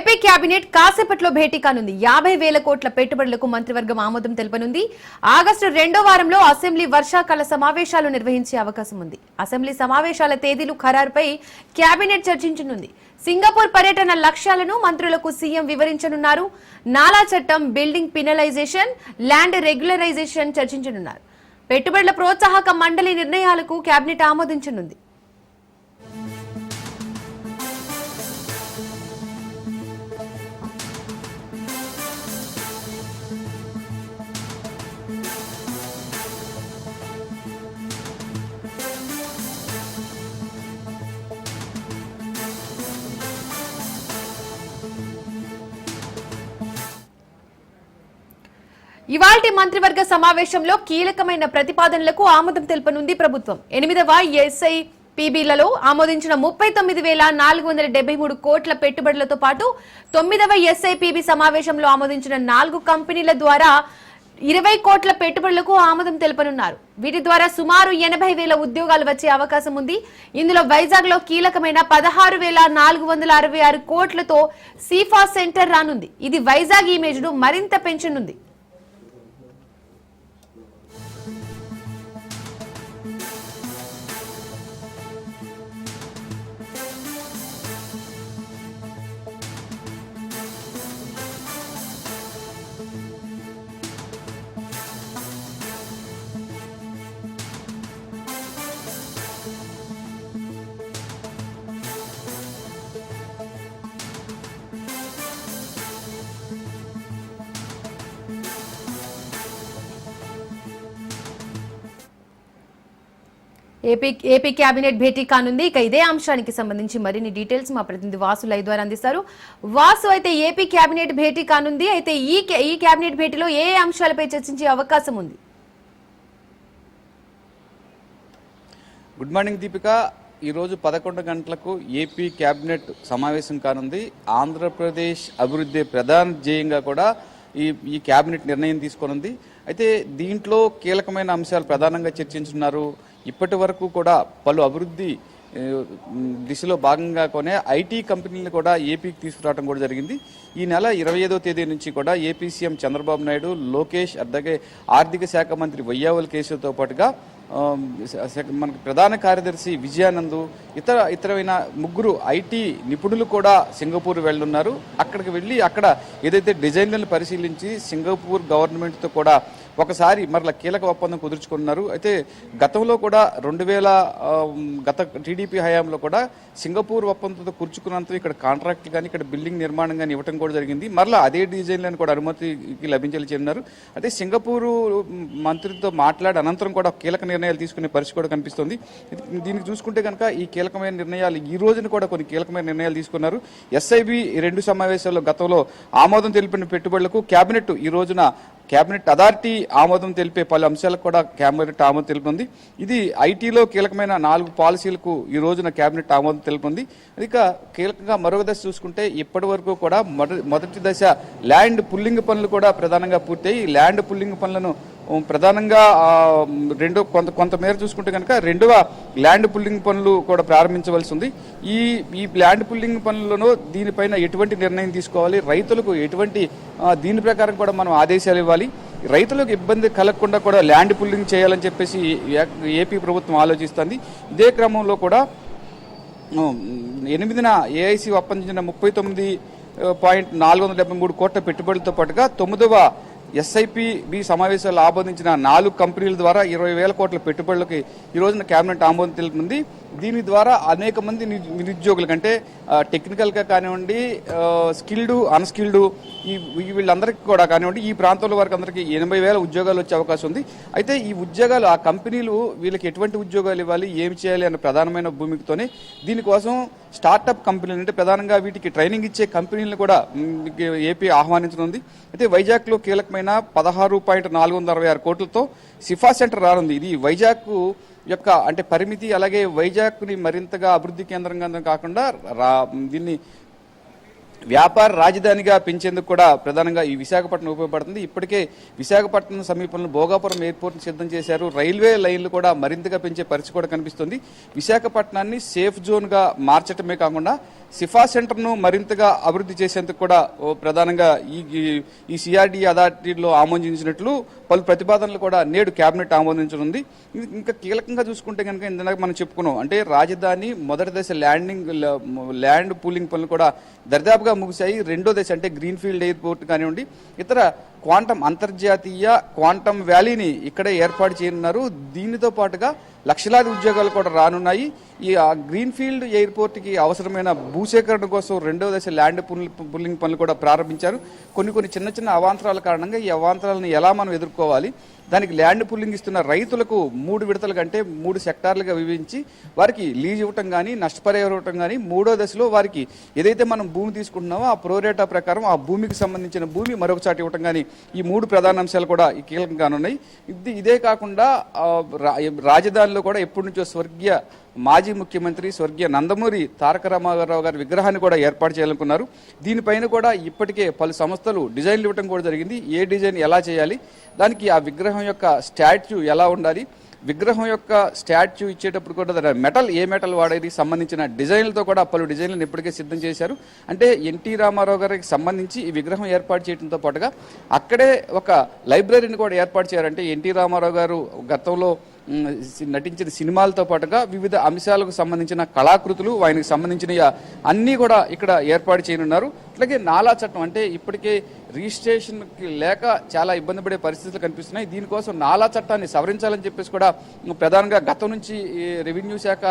AP cabinet కాసేపట్లో భేటీ కానుంది. 50,000 కోట్ల పెట్టుబడులకు మంత్రివర్గం ఆమోదం తెలపనుంది. ఆగస్టు 2వ వారంలో అసెంబ్లీ వర్షాకాల సమావేశాలు నిర్వహించే అవకాశం ఉంది. అసెంబ్లీ సమావేశాల తేదీలు ఖరారుపై కేబినెట్ చర్చించనుంది. సింగపూర్ పర్యటన లక్ష్యాలను మంత్రులకు సీఎం వివరించనున్నారు. నాలా చట్టం, బిల్డింగ్ పినలైజేషన్, ల్యాండ్ రెగ్యులరైజేషన్ చర్చించనున్నారు. పెట్టుబడుల ప్రోత్సాహక మండలి నిర్ణయాలకు కేబినెట్ ఆమోదించనుంది. ఇవాల్టి మంత్రివర్గ సమావేశంలో కీలకమైన ప్రతిపాదనలకు ఆమోదం తెలపనుంది ప్రభుత్వం. 8వ ఎస్ఐపిబిలలో ఆమోదించిన 39,473 కోట్ల పెట్టుబడులతో పాటు 9వ ఎస్ఐపిబి సమావేశంలో ఆమోదించిన 4 కంపెనీల ద్వారా 20 కోట్ల పెట్టుబడులకు ఆమోదం తెలపనున్నారు. వీటి ద్వారా సుమారు 80,000 ఉద్యోగాలు వచ్చే అవకాశం ఉంది. ఇందులో వైజాగ్ లో కీలకమైన 16,466 కోట్లతో సీఫా సెంటర్ రానుంది. ఇది వైజాగ్ ఇమేజ్ ను మరింత పెంచనుంది. ఏపీ కేబినెట్ భేటీ కానుంది. ఇక ఇదే అంశానికి సంబంధించి మరిన్ని డీటెయిల్స్ మా ప్రతినిధి వాసు లైవ్ ద్వారా అందిస్తారు. వాసు, అయితే ఏపీ కేబినెట్ భేటీ కానుంది. అయితే ఈ కేబినెట్ భేటీలో ఏ అంశాలపై చర్చించే అవకాశం ఉంది? Good morning Deepika. ఈరోజు 11 గంటలకు ఏపీ కేబినెట్ సమావేశం కానుంది. ఆంధ్రప్రదేశ్ అభివృద్ధి ప్రధాన ధ్యేయంగా కూడా ఈ కేబినెట్ నిర్ణయం తీసుకొనుంది. అయితే దీంట్లో కీలకమైన అంశాలు ప్రధానంగా చర్చించున్నారు. ఇప్పటి వరకు కూడా పలు అభివృద్ధి దిశలో భాగంగా కొనే ఐటీ కంపెనీలను కూడా ఏపీకి తీసుకురావడం కూడా జరిగింది. ఈ నెల 25వ తేదీ నుంచి కూడా ఏపీ సీఎం చంద్రబాబు నాయుడు, లోకేష్, అలాగే ఆర్థిక శాఖ మంత్రి వయ్యావుల కేశవ్తో పాటుగా మనకి ప్రధాన కార్యదర్శి విజయానంద్, ఇతరమైన 3 ఐటీ నిపుణులు కూడా సింగపూర్ వెళ్ళున్నారు. అక్కడికి వెళ్ళి అక్కడ ఏదైతే డిజైన్లను పరిశీలించి సింగపూర్ గవర్నమెంట్తో కూడా ఒకసారి మరలా కీలక ఒప్పందం కుదుర్చుకున్నారు. అయితే గతంలో కూడా గత టీడీపీ హయాంలో కూడా సింగపూర్ ఒప్పందంతో కూర్చుకున్నంత ఇక్కడ కాంట్రాక్ట్లు కానీ ఇక్కడ బిల్డింగ్ నిర్మాణం కానీ ఇవ్వడం కూడా జరిగింది. మరలా అదే డిజైన్లను కూడా అనుమతికి లభించాలి చెందినారు. అయితే సింగపూరు మంత్రితో మాట్లాడి అనంతరం కూడా కీలక నిర్ణయాలు తీసుకునే పరిస్థితి కూడా కనిపిస్తుంది. దీనికి చూసుకుంటే కనుక ఈ కీలకమైన నిర్ణయాలు ఈ రోజున కూడా కొన్ని కీలకమైన నిర్ణయాలు తీసుకున్నారు. ఎస్ఐబి 2 సమావేశాల్లో గతంలో ఆమోదం తెలిపిన పెట్టుబడులకు కేబినెట్ ఈ రోజున కేబినెట్ అథారిటీ ఆమోదం తెలిపే పలు అంశాలకు కూడా కేబినెట్ ఆమోదం తెలిపింది. ఇది ఐటీలో కీలకమైన 4 పాలసీలకు ఈ రోజున కేబినెట్ ఆమోదం తెలిపింది. ఇక కీలకంగా మరొక దశ చూసుకుంటే ఇప్పటి వరకు కూడా మొదటి దశ ల్యాండ్ పుల్లింగ్ పనులు కూడా ప్రధానంగా పూర్తయి ల్యాండ్ పుల్లింగ్ పనులను ప్రధానంగా కొంతమేర చూసుకుంటే కనుక 2వ ల్యాండ్ పుల్లింగ్ పనులు కూడా ప్రారంభించవలసి ఉంది. ఈ ల్యాండ్ పుల్లింగ్ పనులను దీనిపైన ఎటువంటి నిర్ణయం తీసుకోవాలి, రైతులకు ఎటువంటి దీని ప్రకారం కూడా మనం ఆదేశాలు ఇవ్వాలి, రైతులకు ఇబ్బంది కలగకుండా కూడా ల్యాండ్ పుల్లింగ్ చేయాలని చెప్పేసి ఏపీ ప్రభుత్వం ఆలోచిస్తుంది. ఇదే క్రమంలో కూడా 8న ఏఐసి ఒప్పందించిన 39,473 కోట్ల పెట్టుబడులతో పాటుగా 9వ ఎస్ఐపిబి సమావేశాల్లో ఆమోదించిన 4 కంపెనీల ద్వారా 20,000 కోట్ల పెట్టుబడులకి ఈ రోజున కేబినెట్ ఆమోదం తెలిపింది. దీని ద్వారా అనేక మంది నిరుద్యోగుల కంటే టెక్నికల్గా కానివ్వండి, స్కిల్డ్, అన్స్కిల్డ్ వీళ్ళందరికీ కూడా కానివ్వండి, ఈ ప్రాంతంలో వారికి అందరికీ 80,000 ఉద్యోగాలు వచ్చే అవకాశం ఉంది. అయితే ఈ ఉద్యోగాలు ఆ కంపెనీలు వీళ్ళకి ఎటువంటి ఉద్యోగాలు ఇవ్వాలి, ఏమి చేయాలి అన్న ప్రధానమైన భూమికతోనే దీనికోసం స్టార్టప్ కంపెనీలు అంటే ప్రధానంగా వీటికి ట్రైనింగ్ ఇచ్చే కంపెనీలను కూడా ఏపీ ఆహ్వానించనుంది. అయితే వైజాగ్లో కీలకమైన 16,466 కోట్లతో సిఫా సెంటర్ రానుంది. ఇది వైజాగ్ యొక్క అంటే పరిమితి, అలాగే వైజాగ్ని మరింతగా అభివృద్ధి కేంద్రంగా కాకుండా దీన్ని వ్యాపార రాజధానిగా పెంచేందుకు కూడా ప్రధానంగా ఈ విశాఖపట్నం ఉపయోగపడుతుంది. ఇప్పటికే విశాఖపట్నం సమీపంలో భోగాపురం ఎయిర్పోర్ట్ను సిద్ధం చేశారు. రైల్వే లైన్లు కూడా మరింతగా పెంచే పరిస్థితి కూడా కనిపిస్తుంది. విశాఖపట్నాన్ని సేఫ్ జోన్గా మార్చడమే కాకుండా సిఫా సెంటర్ను మరింతగా అభివృద్ధి చేసేందుకు కూడా ప్రధానంగా ఈ సిఆర్డీ అథారిటీలో ఆమోదించినట్లు పలు ప్రతిపాదనలు కూడా నేడు కేబినెట్ ఆమోదించనుంది. ఇంకా కీలకంగా చూసుకుంటే కనుక ఇందాక మనం చెప్పుకున్నాం, అంటే రాజధాని మొదటి దశ ల్యాండ్ పూలింగ్ పనులు కూడా దర్దాపుగా ముగిశాయి. రెండో దశ అంటే గ్రీన్ఫీల్డ్ ఎయిర్పోర్ట్ కానివ్వండి, ఇతర అంతర్జాతీయ క్వాంటమ్ వ్యాలీని ఇక్కడే ఏర్పాటు చేయనున్నారు. దీనితో పాటుగా లక్షలాది ఉద్యోగాలు కూడా రానున్నాయి. ఈ గ్రీన్ఫీల్డ్ ఎయిర్పోర్ట్కి అవసరమైన భూసేకరణ కోసం రెండవ దశ ల్యాండ్ పుల్లింగ్ పనులు కూడా ప్రారంభించారు. కొన్ని చిన్న అవాంతరాల కారణంగా ఈ అవాంతరాలను ఎలా మనం ఎదుర్కోవాలి, దానికి ల్యాండ్ పుల్లింగ్ ఇస్తున్న రైతులకు 3 విడతలు కంటే 3 సెక్టార్లుగా విభజించి వారికి లీజ్ ఇవ్వటం కానీ నష్టపరిహారం ఇవ్వటం కానీ, మూడో దశలో వారికి ఏదైతే మనం భూమి తీసుకుంటున్నామో ఆ ప్రోరేటా ప్రకారం ఆ భూమికి సంబంధించిన భూమి మరొక చాటి ఇవ్వటం కానీ, ఈ 3 ప్రధాన అంశాలు కూడా కీలకంగానున్నాయి. ఇదే కాకుండా రాజధానిలో కూడా ఎప్పటి నుంచో స్వర్గీయ మాజీ ముఖ్యమంత్రి స్వర్గీయ నందమూరి తారక రామారావు గారి విగ్రహాన్ని కూడా ఏర్పాటు చేయాలనుకున్నారు. దీనిపైన కూడా ఇప్పటికే పలు సంస్థలు డిజైన్లు ఇవ్వడం కూడా జరిగింది. ఏ డిజైన్ ఎలా చేయాలి, దానికి ఆ విగ్రహం యొక్క స్టాచ్యూ ఎలా ఉండాలి, విగ్రహం యొక్క స్టాచ్యూ ఇచ్చేటప్పుడు కూడా మెటల్ ఏ మెటల్ వాడేది సంబంధించిన డిజైన్లతో కూడా పలు డిజైన్లను ఇప్పటికే సిద్ధం చేశారు. అంటే ఎన్టీ రామారావు గారికి సంబంధించి ఈ విగ్రహం ఏర్పాటు చేయడంతో పాటుగా అక్కడే ఒక లైబ్రరీని కూడా ఏర్పాటు చేయాలంటే ఎన్టీ రామారావు గారు గతంలో నటించిన సినిమాలతో పాటుగా వివిధ అంశాలకు సంబంధించిన కళాకృతులు, ఆయనకు సంబంధించిన అన్నీ కూడా ఇక్కడ ఏర్పాటు చేయనున్నారు. అట్లాగే నాలా చట్టం, అంటే ఇప్పటికే రిజిస్ట్రేషన్కి లేక చాలా ఇబ్బంది పడే పరిస్థితులు కనిపిస్తున్నాయి. దీనికోసం నాలా చట్టాన్ని సవరించాలని చెప్పేసి కూడా ప్రధానంగా గతం నుంచి రెవెన్యూ శాఖ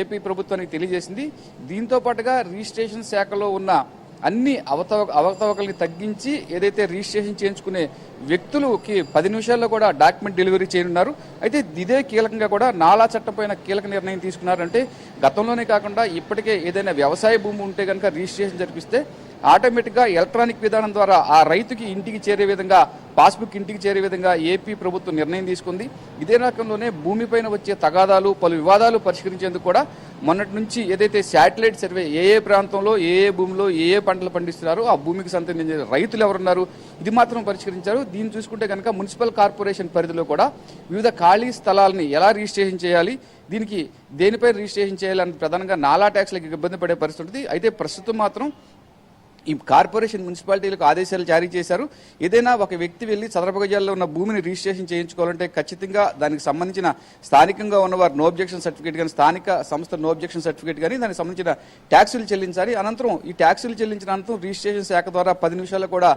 ఏపీ ప్రభుత్వానికి తెలియజేసింది. దీంతో పాటుగా రిజిస్ట్రేషన్ శాఖలో ఉన్న అన్ని అవకతవకల్ని తగ్గించి ఏదైతే రిజిస్ట్రేషన్ చేయించుకునే వ్యక్తులకి 10 నిమిషాల్లో కూడా డాక్యుమెంట్ డెలివరీ చేయనున్నారు. అయితే ఇదే కీలకంగా కూడా నాలా చట్టం పైన కీలక నిర్ణయం తీసుకున్నారంటే గతంలోనే కాకుండా ఇప్పటికే ఏదైనా వ్యవసాయ భూమి ఉంటే కనుక రిజిస్ట్రేషన్ జరిపిస్తే ఆటోమేటిక్గా ఎలక్ట్రానిక్ విధానం ద్వారా ఆ రైతుకి ఇంటికి చేరే విధంగా, పాస్బుక్ ఇంటికి చేరే విధంగా ఏపీ ప్రభుత్వం నిర్ణయం తీసుకుంది. ఇదే రకంలోనే భూమిపైన వచ్చే తగాదాలు, పలు వివాదాలు పరిష్కరించేందుకు కూడా మొన్నటి నుంచి ఏదైతే శాటిలైట్ సర్వే ఏ ప్రాంతంలో ఏ భూమిలో ఏ పంటలు పండిస్తున్నారో ఆ భూమికి సంబంధించిన రైతులు ఎవరున్నారు ఇది మాత్రం పరిష్కరించారు. దీన్ని చూసుకుంటే కనుక మున్సిపల్ కార్పొరేషన్ పరిధిలో కూడా వివిధ ఖాళీ స్థలాలని ఎలా రిజిస్ట్రేషన్ చేయాలి, దీనికి దేనిపై రిజిస్ట్రేషన్ చేయాలని ప్రధానంగా నాలా ట్యాక్స్లకు ఇబ్బంది పడే పరిస్థితి ఉంటుంది. అయితే ప్రస్తుతం మాత్రం ఈ కార్పొరేషన్ మున్సిపాలిటీలకు ఆదేశాలు జారీ చేశారు. ఏదైనా ఒక వ్యక్తి వెళ్లి చదరపు గజాల్లో ఉన్న భూమిని రిజిస్ట్రేషన్ చేయించుకోవాలంటే ఖచ్చితంగా దానికి సంబంధించిన స్థానికంగా ఉన్నవారు నో అబ్జెక్షన్ సర్టిఫికేట్ కానీ, స్థానిక సంస్థ నో అబ్జెక్షన్ సర్టిఫికేట్ కానీ, దానికి సంబంధించిన ట్యాక్సులు చెల్లించాలి. అనంతరం ఈ ట్యాక్సులు చెల్లించిన అనంతరం రిజిస్ట్రేషన్ శాఖ ద్వారా 10 నిమిషాల్లో కూడా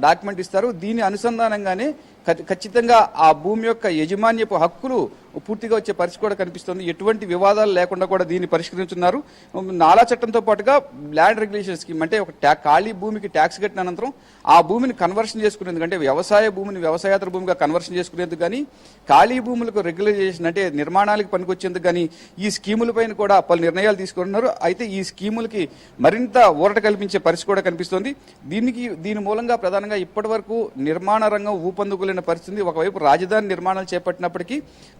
డాక్యుమెంట్ ఇస్తారు. దీని అనుసంధానంగానే ఖచ్చితంగా ఆ భూమి యొక్క యజమాన్యపు హక్కులు పూర్తిగా వచ్చే పరిస్థితి కూడా కనిపిస్తుంది. ఎటువంటి వివాదాలు లేకుండా కూడా దీన్ని పరిష్కరించున్నారు. నాలా చట్టంతో పాటుగా ల్యాండ్ రెగ్యులేషన్ స్కీమ్, అంటే ఒక ఖాళీ భూమికి ట్యాక్స్ కట్టిన అనంతరం ఆ భూమిని కన్వర్షన్ చేసుకునేందుకు, అంటే వ్యవసాయ భూమిని వ్యవసాయేతర భూమిగా కన్వర్షన్ చేసుకునేందుకు కానీ, ఖాళీ భూములకు రెగ్యులైజేషన్ అంటే నిర్మాణాలకు పనికొచ్చేందుకు కానీ ఈ స్కీములపైన కూడా పలు నిర్ణయాలు తీసుకుంటున్నారు. అయితే ఈ స్కీములకి మరింత ఊరట కల్పించే పరిస్థితి కూడా కనిపిస్తోంది. దీని మూలంగా ప్రధానంగా ఇప్పటి వరకు నిర్మాణ రంగం ఊపందుకులేని పరిస్థితి. ఒకవైపు రాజధాని నిర్మాణాలు చేపట్టినప్పటికీ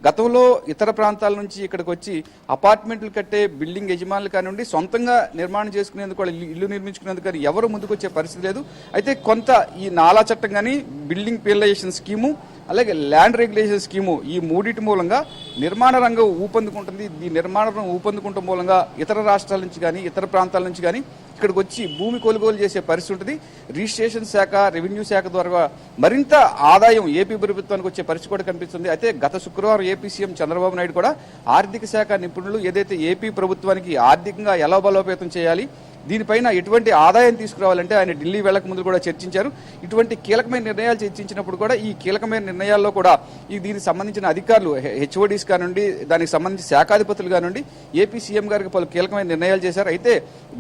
గతంలో ఇతర ప్రాంతాల నుంచి ఇక్కడికి వచ్చి అపార్ట్మెంట్లు కట్టే బిల్డింగ్ యజమానులు కానివ్వండి, సొంతంగా నిర్మాణం చేసుకునేందుకు కూడా ఇల్లు నిర్మించుకునేందుకు కానీ ఎవరు ముందుకు వచ్చే పరిస్థితి లేదు. అయితే కొంత ఈ నాలా చట్టం కానీ, బిల్డింగ్ పిల్లైజేషన్ స్కీము, అలాగే ల్యాండ్ రెగ్యులేషన్ స్కీము, ఈ మూడింటి మూలంగా నిర్మాణ రంగం ఊపందుకుంటుంది. ఈ నిర్మాణ రంగం ఊపందుకుంటం మూలంగా ఇతర రాష్ట్రాల నుంచి కానీ, ఇతర ప్రాంతాల నుంచి కానీ ఇక్కడికి వచ్చి భూమి కొనుగోలు చేసే పరిస్థితి ఉంటుంది. రిజిస్ట్రేషన్ శాఖ, రెవెన్యూ శాఖ ద్వారా మరింత ఆదాయం ఏపీ ప్రభుత్వానికి వచ్చే పరిస్థితి కూడా కనిపిస్తుంది. అయితే గత శుక్రవారం ఏపీ సీఎం చంద్రబాబు నాయుడు కూడా ఆర్థిక శాఖ నిపుణులు ఏదైతే ఏపీ ప్రభుత్వానికి ఆర్థికంగా ఎలా బలోపేతం చేయాలి, దీనిపైన ఎటువంటి ఆదాయం తీసుకురావాలంటే ఆయన ఢిల్లీ వెళ్లక ముందు కూడా చర్చించారు. ఇటువంటి కీలకమైన నిర్ణయాలు చర్చించినప్పుడు కూడా ఈ కీలకమైన నిర్ణయాల్లో కూడా దీనికి సంబంధించిన అధికారులు, హెచ్ఓడీస్ కానివ్వండి, దానికి సంబంధించిన శాఖాధిపతులు కానివ్వండి, ఏపీ సీఎం గారికి పలు కీలకమైన నిర్ణయాలు చేశారు. అయితే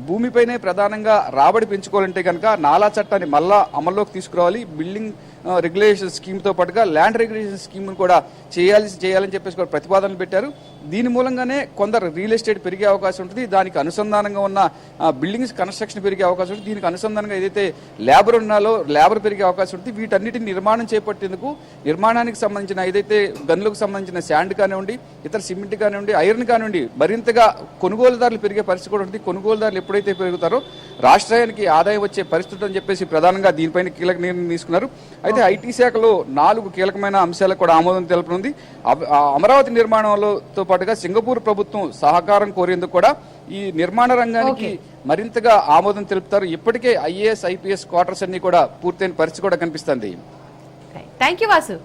భూమిపైనే ప్రధానంగా రాబడి పెంచుకోవాలంటే కనుక నాలా చట్టాన్ని మళ్ళా అమల్లోకి తీసుకురావాలి. బిల్డింగ్ రెగ్యులేషన్ స్కీమ్తో పాటుగా ల్యాండ్ రెగ్యులేషన్ స్కీమ్ను కూడా చేయాలని చెప్పేసి కూడా ప్రతిపాదనలు పెట్టారు. దీని మూలంగానే కొందరు రియల్ ఎస్టేట్ పెరిగే అవకాశం ఉంటుంది. దానికి అనుసంధానంగా ఉన్న బిల్డింగ్స్ కన్స్ట్రక్షన్ పెరిగే అవకాశం ఉంటుంది. దీనికి అనుసంధానంగా ఏదైతే లేబర్ ఉన్నాలో లేబర్ పెరిగే అవకాశం ఉంటుంది. వీటన్నిటిని నిర్మాణం చేపట్టేందుకు నిర్మాణానికి సంబంధించిన ఏదైతే గనులకు సంబంధించిన శాండ్ కానివ్వండి, ఇతర సిమెంట్ కానివ్వండి, ఐరన్ కానివ్వండి, మరింతగా కొనుగోలుదారులు పెరిగే పరిస్థితి కూడా ఉంటుంది. కొనుగోలుదారులు ఎప్పుడైతే పెరుగుతారో రాష్ట్రానికి ఆదాయం వచ్చే పరిస్థితి అని చెప్పేసి ప్రధానంగా దీనిపైన కీలక నిర్ణయం తీసుకున్నారు. అయితే ఐటీ శాఖలో 4 కీలకమైన అంశాలకు కూడా ఆమోదం తెలుపనుంది. అమరావతి నిర్మాణంతో పాటుగా సింగపూర్ ప్రభుత్వం సహకారం కోరేందుకు కూడా ఈ నిర్మాణ రంగానికి మరింతగా ఆమోదం తెలుపుతారు. ఇప్పటికే IAS, IPS క్వార్టర్స్ అన్ని కూడా పూర్తయిన పరిస్థితి కూడా కనిపిస్తుంది. Thank you Vasu.